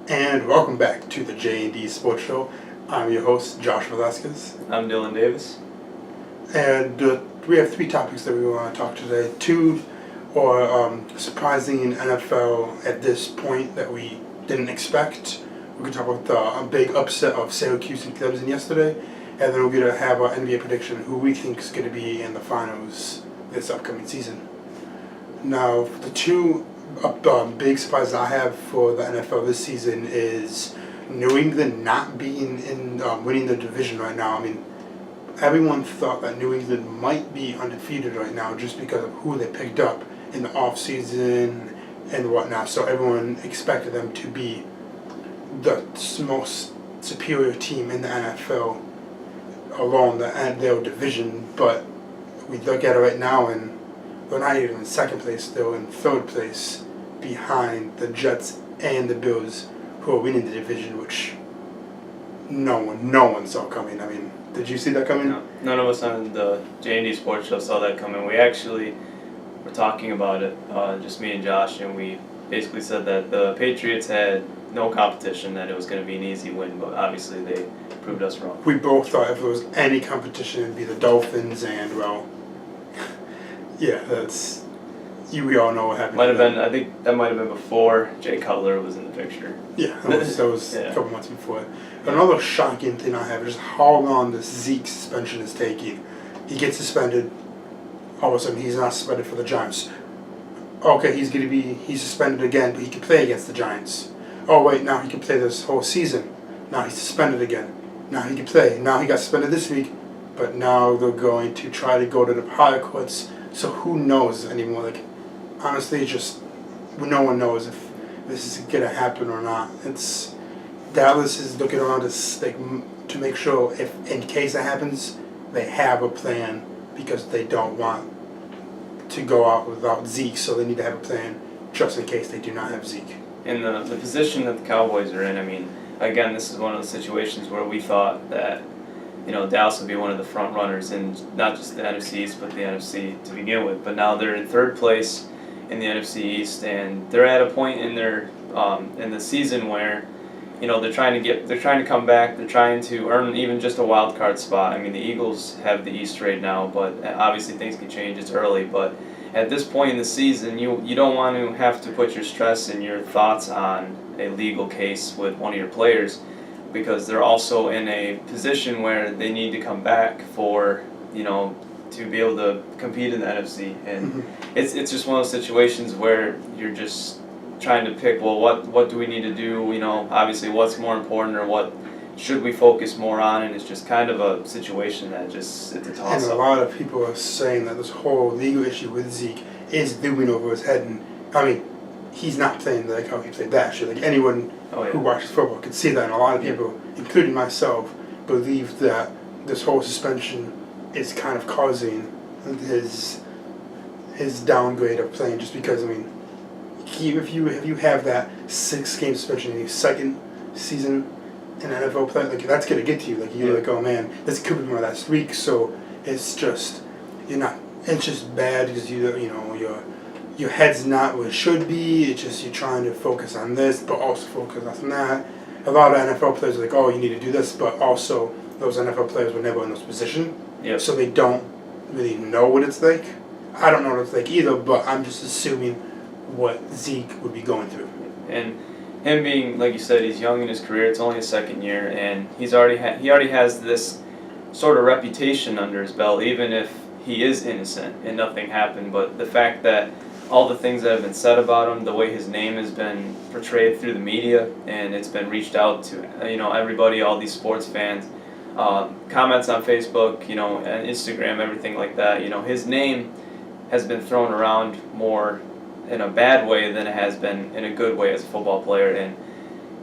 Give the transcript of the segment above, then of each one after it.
And welcome back to the J&D Sports Show. I'm your host, Josh Velasquez. I'm Dylan Davis. And we have three topics that we want to talk today. Two are surprising in NFL at this point that we didn't expect. We could talk about the big upset of Syracuse and Clemson yesterday. And then we're going to have our NBA prediction, who we think is going to be in the finals this upcoming season. Now, the two big surprises I have for the NFL this season is New England not being in winning the division right now. I mean, everyone thought that New England might be undefeated right now just because of who they picked up in the offseason and whatnot. So everyone expected them to be the most superior team in the NFL along their division. But we look at it right now and they're not even in second place, they're in third place behind the Jets and the Bills, who are winning the division, which no one saw coming. I mean, did you see that coming? No, none of us on the J&D Sports Show saw that coming. We actually were talking about it, just me and Josh, and we basically said that the Patriots had no competition, that it was going to be an easy win, but obviously they proved us wrong. We both thought if there was any competition, it'd be the Dolphins, and well, yeah, we all know what happened. Might have been. I think that might have been before Jay Cutler was in the picture. Yeah, that was Yeah. a couple months before. Another shocking thing I have is how long this Zeke suspension is taking. He gets suspended. All of a sudden, he's not suspended for the Giants. Okay, he's suspended again, but he can play against the Giants. Oh wait, now he can play this whole season. Now he's suspended again. Now he can play. Now he got suspended this week, but now they're going to try to go to the higher courts. So who knows anymore? Like, honestly, it's just no one knows if this is gonna happen or not. It's Dallas is looking around to make sure if in case it happens, they have a plan because they don't want to go out without Zeke. So they need to have a plan just in case they do not have Zeke. In the position that the Cowboys are in, I mean, again, this is one of the situations where we thought that, Dallas would be one of the front runners in not just the NFC East, but the NFC to begin with. But now they're in third place in the NFC East, and they're at a point in their in the season where, they're trying to come back. They're trying to earn even just a wild card spot. I mean, the Eagles have the East right now, but obviously things can change. It's early, but at this point in the season, you don't want to have to put your stress and your thoughts on a legal case with one of your players, because they're also in a position where they need to come back for, to be able to compete in the NFC. And it's just one of those situations where you're just trying to pick, well, what do we need to do? Obviously what's more important or what should we focus more on? And it's just kind of a situation that it's a toss-up. And a lot of people are saying that this whole legal issue with Zeke is looming over his head. And I mean, he's not playing like how he played last year. Like anyone who watches football could see that. And a lot of people, including myself, believe that this whole suspension is kind of causing his downgrade of playing. Just because, I mean, if you have that 6-game suspension in your second season in NFL play, like that's gonna get to you. Like you're like, oh man, this could be my last week. So it's just it's just bad because your head's not where it should be. It's just you're trying to focus on this, but also focus on that. A lot of NFL players are like, oh, you need to do this, but also those NFL players were never in those positions, so they don't really know what it's like. I don't know what it's like either, but I'm just assuming what Zeke would be going through. And him being, like you said, he's young in his career. It's only his second year, and he already has this sort of reputation under his belt, even if he is innocent and nothing happened. But the fact that all the things that have been said about him, the way his name has been portrayed through the media, and it's been reached out to, everybody, all these sports fans, comments on Facebook, and Instagram, everything like that. His name has been thrown around more in a bad way than it has been in a good way as a football player. And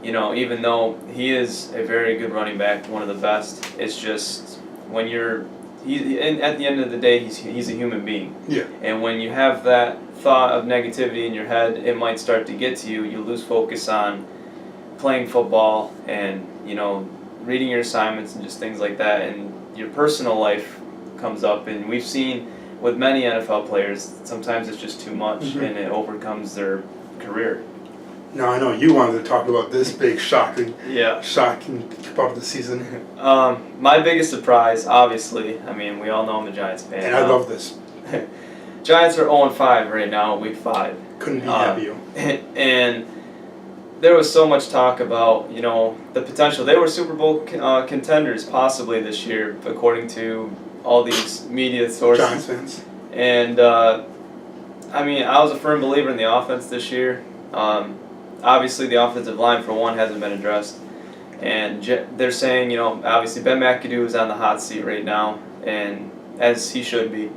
even though he is a very good running back, one of the best, it's just when at the end of the day, he's a human being. Yeah. And when you have that thought of negativity in your head, it might start to get to you. You lose focus on playing football and reading your assignments and just things like that, and your personal life comes up. And we've seen with many NFL players, sometimes it's just too much, and it overcomes their career. Now I know you wanted to talk about this big shocking Yeah. part of the season, My biggest surprise, obviously, I mean, we all know I'm a Giants fan. and I love this. Giants are 0-5 right now, week 5. Couldn't be happier. And there was so much talk about, you know, the potential. They were Super Bowl contenders possibly this year, according to all these media sources. Giants fans. And, I mean, I was a firm believer in the offense this year. Obviously, the offensive line, for one, hasn't been addressed. And they're saying, you know, obviously Ben McAdoo is on the hot seat right now, and as he should be.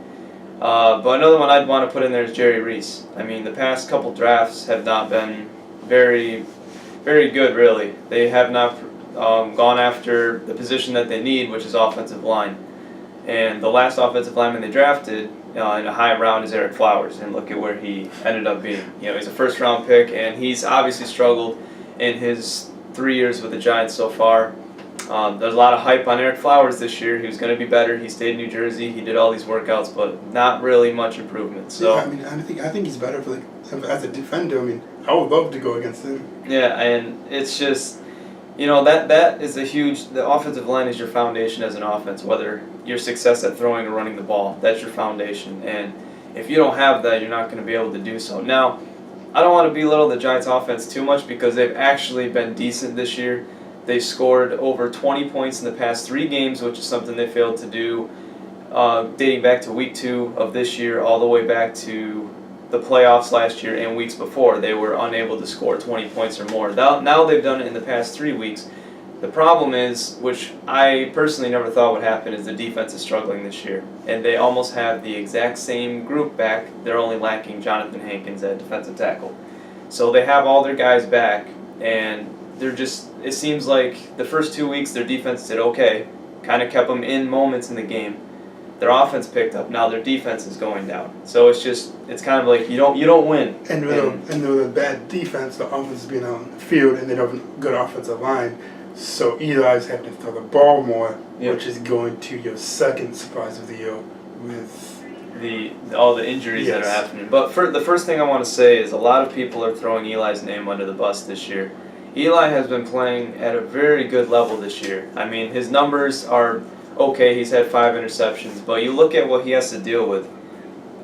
But another one I'd want to put in there is Jerry Reese. I mean, the past couple drafts have not been very, very good, really. They have not gone after the position that they need, which is offensive line. And the last offensive lineman they drafted in a high round is Eric Flowers, and look at where he ended up being. You know, he's a first-round pick, and he's obviously struggled in his 3 years with the Giants so far. There's a lot of hype on Eric Flowers this year. He was going to be better. He stayed in New Jersey. He did all these workouts, but not really much improvement. So Yeah, I mean, I think he's better for as a defender. I mean, I would love to go against him. yeah, and it's just, you know, that is a huge. The offensive line is your foundation as an offense. Whether your success at throwing or running the ball, that's your foundation. And if you don't have that, you're not going to be able to do so. Now, I don't want to belittle the Giants' offense too much because they've actually been decent this year. They scored over 20 points in the past 3 games, which is something they failed to do dating back to week 2 of this year all the way back to the playoffs last year and weeks before. They were unable to score 20 points or more. Now they've done it in the past 3 weeks. The problem is, which I personally never thought would happen, is the defense is struggling this year. And they almost have the exact same group back. They're only lacking Jonathan Hankins at defensive tackle. So they have all their guys back, and they're just, it seems like the first 2 weeks their defense did okay, kind of kept them in moments in the game. Their offense picked up, now their defense is going down. So it's kind of like you don't win. And with a bad defense, the offense is being on the field, and they don't have a good offensive line. So Eli's having to throw the ball more, Yep. which is going to your second surprise of the year with all the injuries that are Yes. happening. But the first thing I want to say is a lot of people are throwing Eli's name under the bus this year. Eli has been playing at a very good level this year. I mean, his numbers are okay. He's had 5 interceptions, but you look at what he has to deal with,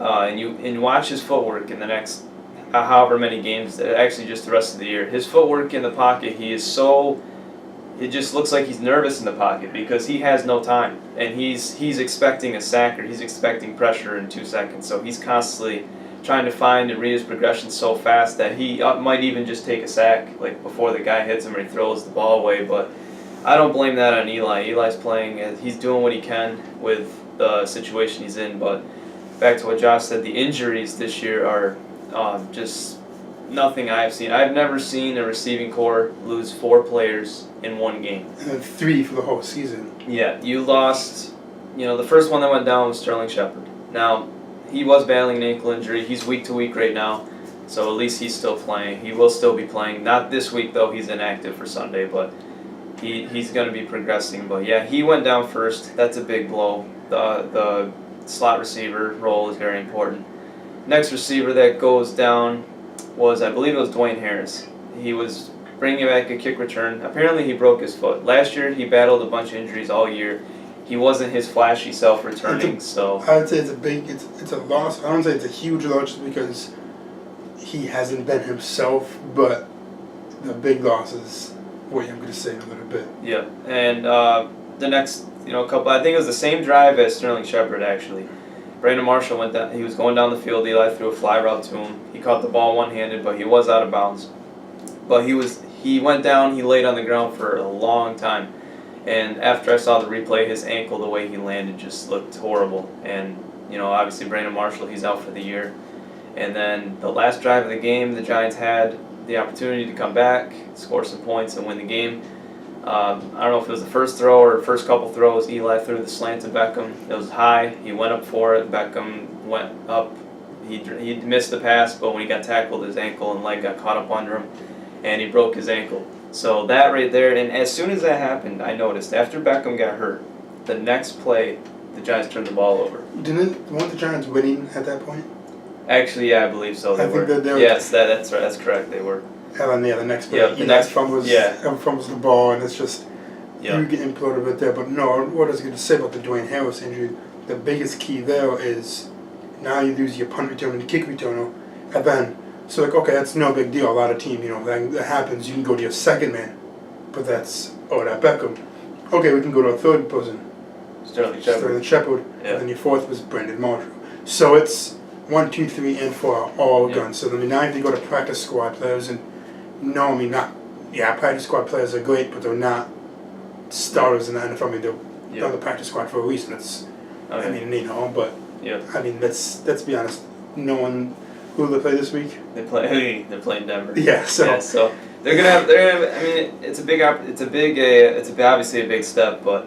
and you watch his footwork in the next however many games, actually just the rest of the year. His footwork in the pocket, he is so. It just looks like he's nervous in the pocket because he has no time, and he's expecting a sack or he's expecting pressure in 2 seconds. So he's constantly trying to find and read his progression so fast that he might even just take a sack like before the guy hits him or he throws the ball away. But I don't blame that on Eli. Eli's playing, he's doing what he can with the situation he's in. But back to what Josh said, the injuries this year are just nothing I've seen. I've never seen a receiving corps lose 4 players in 1 game. and then 3 for the whole season. Yeah, you lost, you know, the first one that went down was Sterling Shepard. Now, he was battling an ankle injury. He's week to week right now, so at least he's still playing. He will still be playing. Not this week, though. He's inactive for Sunday, but he's going to be progressing. But, yeah, he went down first. That's a big blow. The slot receiver role is very important. Next receiver that goes down was, I believe it was Dwayne Harris. He was bringing back a kick return. Apparently he broke his foot. Last year he battled a bunch of injuries all year. He wasn't his flashy self returning, so I would say it's a loss. I don't say it's a huge loss just because he hasn't been himself, but the big loss is what I'm going to say in a little bit. yeah. And the next, couple, I think it was the same drive as Sterling Shepard actually. Brandon Marshall went down. He was going down the field. Eli threw a fly route to him. He caught the ball one-handed, but he was out of bounds. But he went down. He laid on the ground for a long time. And after I saw the replay, his ankle, the way he landed, just looked horrible. And obviously Brandon Marshall, he's out for the year. And then the last drive of the game, the Giants had the opportunity to come back, score some points, and win the game. I don't know if it was the first throw or first couple throws. Eli threw the slant to Beckham. It was high. He went up for it. Beckham went up. He missed the pass, but when he got tackled, his ankle and leg got caught up under him, and he broke his ankle. So that right there, and as soon as that happened, I noticed after Beckham got hurt, the next play, the Giants turned the ball over. Weren't the Giants winning at that point? Actually, yeah, I believe so. They I think were. that they were. Yes, that's right. That's correct. They were. and then the next play, Yeah, the Eli next- fumbles, yeah. fumbles the ball, and it's just Yeah. you get imploded a bit there. But no, what I was going to say about the Dwayne Harris injury, the biggest key there is now you lose your punt returner and kick returner, and then so like okay, that's no big deal. A lot of team, that happens. You can go to your second man, but that's that Beckham. Okay, we can go to a third person, Sterling Shepard. Shepard, Yeah. and then your fourth was Brandon Marshall. So it's 1, 2, 3, and 4 are all Yeah. guns. So now if you go to practice squad players, and no, I mean not. Yeah, practice squad players are great, but they're not starters in the NFL. I mean, they're Yeah. on the practice squad for a reason. It's, Okay. I mean, but Yeah. I mean, let's be honest. No one who they play this week. They're playing Denver. Yeah, so Yeah, so they're gonna have. I mean, it's obviously a big step, but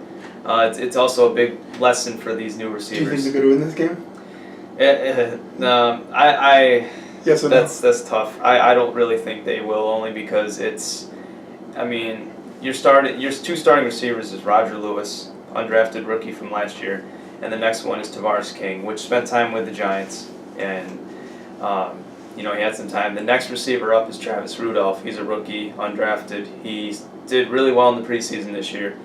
it's also a big lesson for these new do you receivers. think they're going to win this game? Yes or no? That's tough. I don't really think they will, only because I mean, your two starting receivers is Roger Lewis, undrafted rookie from last year, and the next one is Tavares King, which spent time with the Giants, and he had some time. The next receiver up is Travis Rudolph. He's a rookie, undrafted. He did really well in the preseason this year,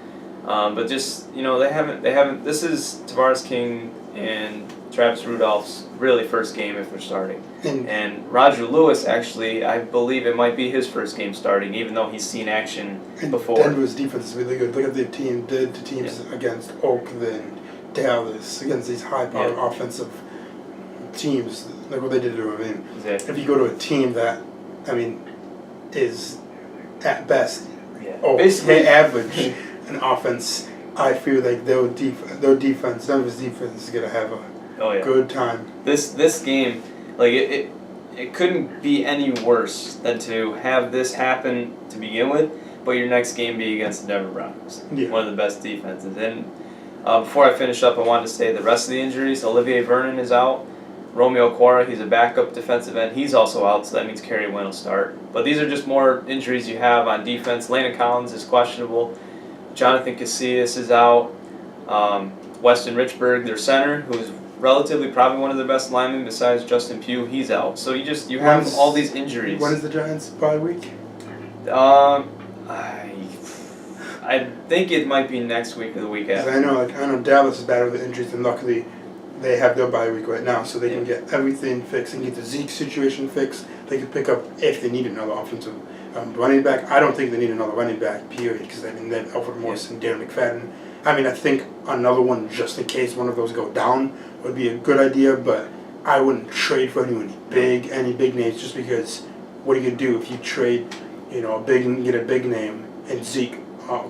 but just they haven't. This is Tavares King and Travis Rudolph's really first game if they're starting. And Roger Lewis, actually, I believe it might be his first game starting, even though he's seen action before. Denver's defense is really good. Look at the team did to teams against Oakland, Dallas, against these high-powered offensive teams. Look what they did to them. I mean, Exactly. if you go to a team that, is at best, Basically average in offense, I feel like Denver's defense is gonna have a good time. This game, like it couldn't be any worse than to have this happen to begin with, but your next game be against the Denver Broncos, Yeah. one of the best defenses. And before I finish up, I wanted to say the rest of the injuries. Olivier Vernon is out. Romeo Quara, he's a backup defensive end. He's also out, so that means Kerry Wynn will start. But these are just more injuries you have on defense. Landon Collins is questionable. Jonathan Casillas is out. Weston Richburg, their center, who's relatively probably one of the best linemen besides Justin Pugh, he's out. So you have all these injuries. When is the Giants' bye week? I think it might be next week or the week 'Cause after. I know Dallas is bad with injuries, and luckily they have their bye week right now, so they can get everything fixed and get the Zeke situation fixed. They can pick up if they need another offensive running back. I don't think they need another running back, period, because they've Alfred Morris and Darren McFadden. I think another one just in case one of those go down would be a good idea, but I wouldn't trade for any big names, just because what are you gonna do if you trade, get a big name and Zeke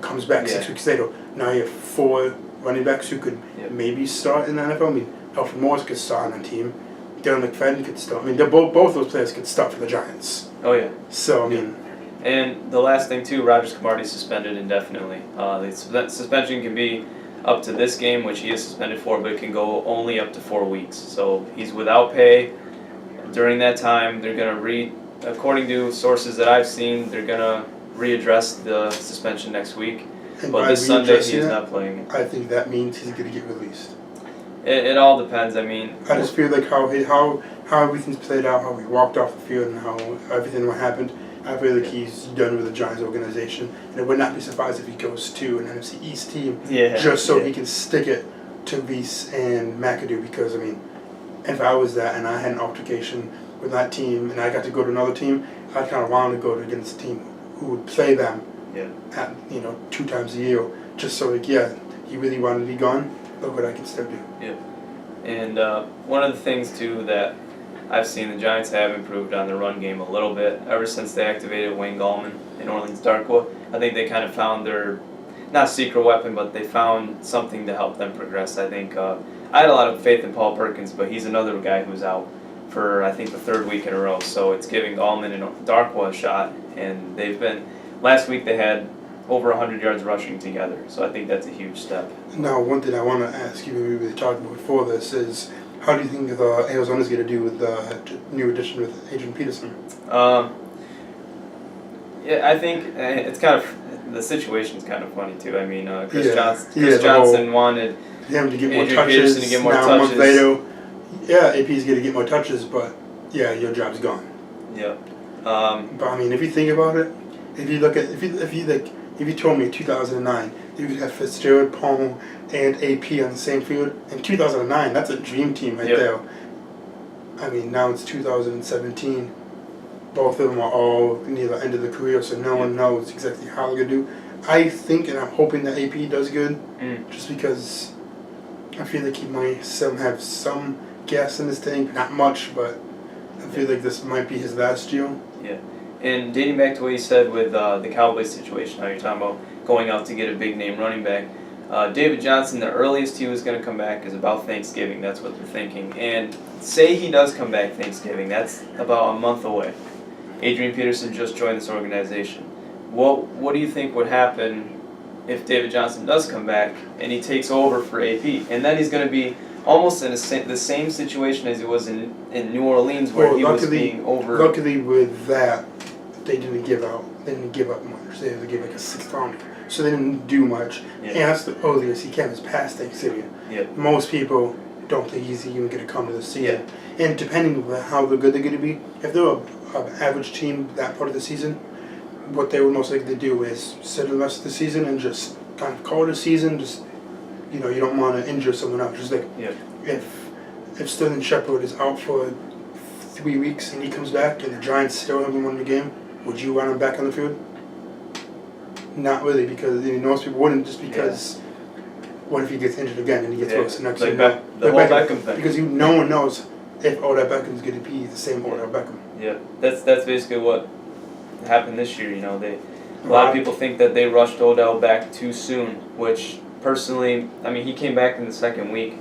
comes back 6 weeks later? Now you have 4 running backs who could maybe start in the NFL. Alfred Morris could start on a team. Darren McFadden could start. Both those players could start for the Giants. Oh yeah. So And the last thing too, Rogers Camardi suspended indefinitely. That suspension can be up to this game, which he is suspended for, but it can go only up to 4 weeks. So he's without pay. During that time, they're gonna according to sources that I've seen, they're gonna readdress the suspension next week. and But by this Sunday readjusting he is it, not playing it. I think that means he's gonna get released. It all depends. I just feel like how everything's played out, how he walked off the field, and how everything what happened. I feel like he's done with the Giants organization, and it would not be surprised if he goes to an NFC East team just so he can stick it to Reese and McAdoo. Because if I was that and I had an altercation with that team and I got to go to another team, I'd kind of want to go against a team who would play them at 2 times a year, just so he really wanted to be gone. Look what I can still do. Yeah, and one of the things too that I've seen the Giants have improved on the run game a little bit ever since they activated Wayne Gallman and Orleans Darkwa. I think they kind of found their, not secret weapon, but they found something to help them progress. I think I had a lot of faith in Paul Perkins, but he's another guy who's out for I think the 3rd week in a row. So it's giving Gallman and Darkwa a shot, and last week they had over 100 yards rushing together. So I think that's a huge step. Now, one thing I want to ask you, we were talking about before this, is how do you think Arizona's going to do with the new addition with Adrian Peterson? I think it's kind of, the situation's kind of funny too. Chris Johnson wanted him to get more Adrian touches. Peterson to get more now, touches. A month later, AP's going to get more touches, but your job's gone. Yeah. But I mean, if you think about it, if you look at if you told me in 2009 you could have Fitzgerald, Palmer, and AP on the same field in 2009, that's a dream team right Yep. there. I mean, now it's 2017. Both of them are all near the end of the career, so no one knows exactly how they're gonna do. I think, and I'm hoping that AP does good, just because I feel like he might have some gas in his tank, not much, but I feel like this might be his last year. Yeah. And dating back to what you said with the Cowboys situation, how you're talking about going out to get a big name running back. David Johnson, the earliest he was going to come back is about Thanksgiving. That's what they're thinking. And say he does come back Thanksgiving, that's about a month away. Adrian Peterson just joined this organization. What do you think would happen if David Johnson does come back and he takes over for AP? And then he's going to be almost in the same situation as he was in New Orleans, where Well, he was being over. Luckily, with that, they didn't give up much. They had to give like a 6th round, so they didn't do much. Yeah. And that's the earliest he came is past Thanksgiving. Yeah. Most people don't think he's even going to come to the season. Yeah. And depending on how good they're going to be, if they're an average team that part of the season, what they would most likely do is sit the rest of the season and just kind of call it a season. Just, you don't want to injure someone else. Just like if Sterling Shepard is out for 3 weeks and he comes back and the Giants still haven't won the game, would you want him back on the field? Not really, because most people wouldn't, just because what if he gets injured again and he gets worse the next like year? the whole Beckham thing. Because no one knows if Odell Beckham is going to be the same Odell Beckham. Yeah, that's basically what happened this year. A lot of people think that they rushed Odell back too soon, which personally, I mean, he came back in the second week.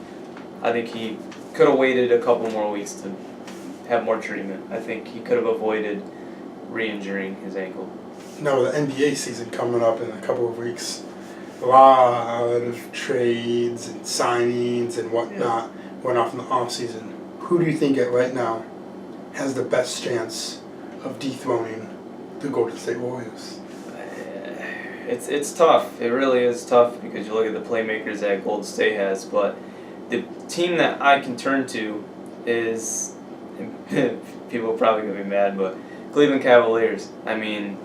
I think he could have waited a couple more weeks to have more treatment. I think he could have avoided re-injuring his ankle. No, the NBA season coming up in a couple of weeks. A lot of trades and signings and whatnot went off in the off season. Who do you think right now has the best chance of dethroning the Golden State Warriors? It's tough. It really is tough because you look at the playmakers that Golden State has, but the team that I can turn to is people are probably gonna be mad, but Cleveland Cavaliers. I mean,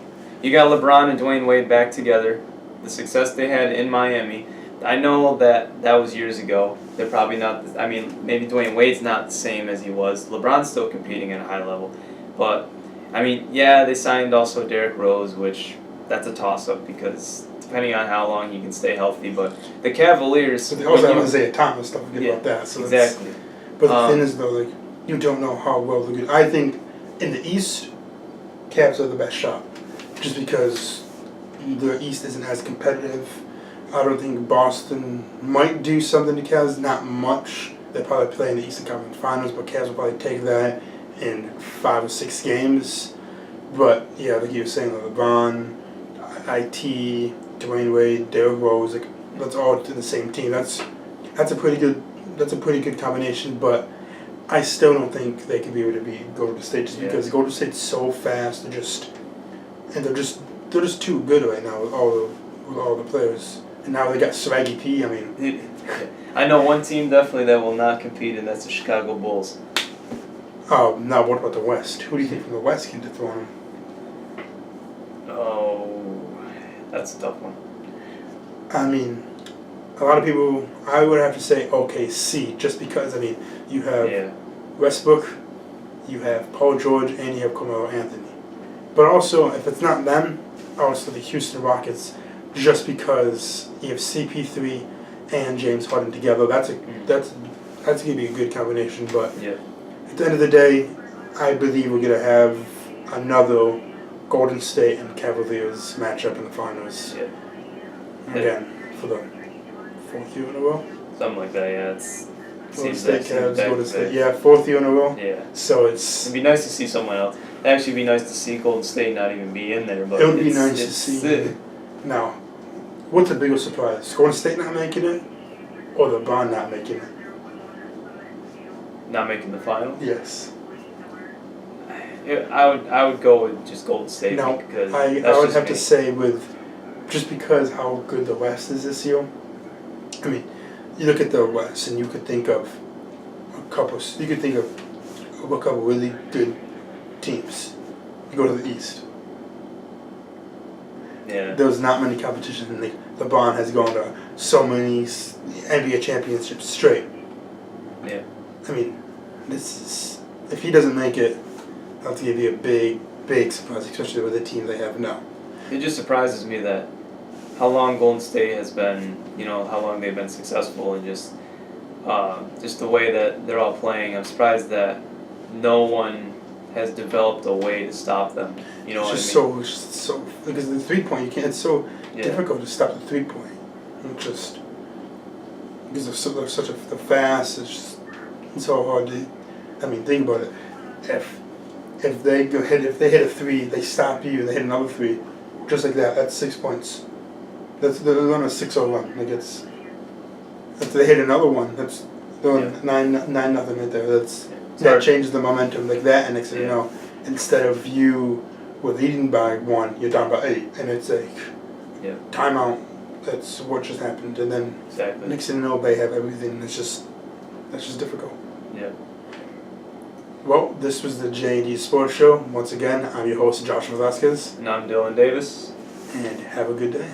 you got LeBron and Dwayne Wade back together. The success they had in Miami. I know that was years ago. They're probably not. I mean, maybe Dwayne Wade's not the same as he was. LeBron's still competing at a high level, but I mean, they signed also Derrick Rose, which that's a toss-up because depending on how long he can stay healthy. But the Cavaliers. But they also have Isaiah Thomas. Don't forget about that. So exactly. But the thing is, though, like you don't know how well they're good. I think in the East, Cavs are the best shot, just because the East isn't as competitive. I don't think Boston might do something to Cavs, not much. They'll probably play in the Eastern Conference Finals, but Cavs will probably take that in 5 or 6 games. But yeah, like you were saying, LeBron, IT, Dwayne Wade, Derrick Rose, like that's all to the same team. That's a pretty good combination. But I still don't think they could be able to beat Golden State just because Golden State's so fast. They're just too good right now with all the players. And now they got Swaggy P. I mean, I know one team definitely that will not compete, and that's the Chicago Bulls. Oh, now what about the West? Who do you think from the West can dethrone them? Oh, that's a tough one. I mean, a lot of people, I would have to say OKC, just because, I mean, you have Westbrook, you have Paul George, and you have Carmelo Anthony. But also, if it's not them, also the Houston Rockets, just because you have CP3 and James Harden together. That's going to be a good combination. But at the end of the day, I believe we're going to have another Golden State and Cavaliers matchup in the finals. Again, for the 4th year in a row. Something like that, It's Golden State Cavs, Golden State, 4th year in a row. So it'd be nice to see someone else. It'd actually be nice to see Golden State not even be in there. But it would be nice to see. Now, what's the bigger surprise? Golden State not making it, or LeBron not making it? Not making the final? Yes. I would go with just Golden State. No, because I would have to say just because how good the West is this year. I mean, you look at the West and you could think of a couple really good teams. you go to the East. Yeah. There's not many competitions, and LeBron has gone to so many NBA championships straight. Yeah. I mean, this is, if he doesn't make it, that's going to be a big, big surprise, especially with the team they have now. It just surprises me that how long Golden State has been, how long they've been successful, and just the way that they're all playing. I'm surprised that no one has developed a way to stop them. You know It's what I mean? just so because the 3-point you can't. It's so Yeah. difficult to stop the 3-point. Just because they're such the fast. It's so hard to. I mean, think about it. If they hit a 3, they stop you, and they hit another 3, just like that. That's 6 points. They're on a 6-0 run. Like it's. If they hit another one, that's they're on 9-0 right there. That changes the momentum like that, and next thing you know, instead of you were leading by 1, you're down by 8, and it's like timeout. That's what just happened, and then next thing you know, they have everything. That's just difficult. Yeah. Well, this was the J&D Sports Show. Once again, I'm your host, Joshua Vasquez. And I'm Dylan Davis. And have a good day.